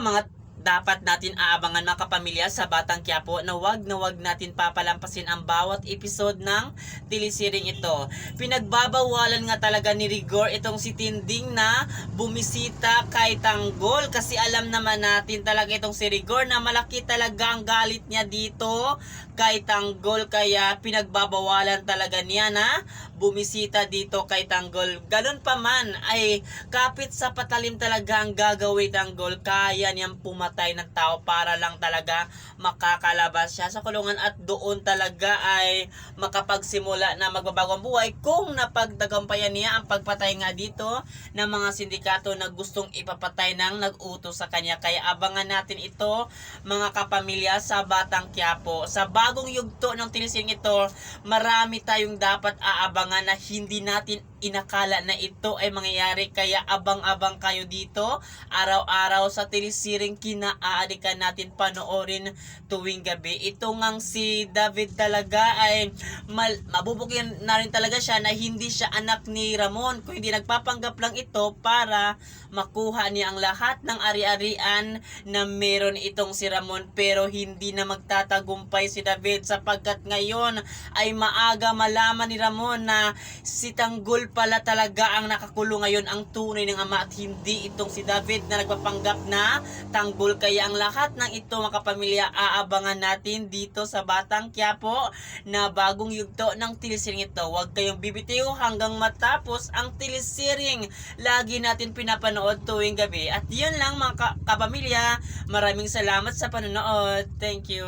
mga dapat natin aabangan mga kapamilya sa Batang Quiapo na wag natin papalampasin ang bawat episode ng telesiring ito. Pinagbabawalan nga talaga ni Rigor itong si Tinding na bumisita kay Tanggol kasi alam naman natin talaga itong si Rigor na malaki talaga ang galit niya dito kay Tanggol, kaya pinagbabawalan talaga niya na bumisita dito kay Tanggol. Ganun pa man ay kapit sa patalim talaga ang gagawin Tanggol, kaya niyang pumatay ng tao para lang talaga makakalabas siya sa kulungan at doon talaga ay makapagsimula na magbabago ang buhay kung napagtagampayan niya ang pagpatay nga dito ng mga sindikato na gustong ipapatay ng nag-utos sa kanya. Kaya abangan natin ito mga kapamilya sa Batang Quiapo. Sa bagong yugto ng telesiring ito, marami tayong dapat aabangan na hindi natin inakala na ito ay mangyayari, kaya abang-abang kayo dito araw-araw sa telesiring kinaadikan natin panoorin tuwing gabi. Ito ngang si David talaga ay mabubukyan na rin talaga siya na hindi siya anak ni Ramon, kung hindi nagpapanggap lang ito para makuha niya ang lahat ng ari-arian na meron itong si Ramon, pero hindi na magtatagumpay si David sapagkat ngayon ay maaga malaman ni Ramon na si Tanggol pala talaga ang nakakulong ngayon, ang tunay ng ama, at hindi itong si David na nagpapanggap na Tanggol. Kaya ang lahat ng ito mga kapamilya aabangan natin dito sa Batang Quiapo na bagong yugto ng telesiring ito. Huwag kayong bibitiw hanggang matapos ang telesiring. Lagi natin pinapanood tuwing gabi. At yun lang mga kapamilya, maraming salamat sa panonood. Thank you.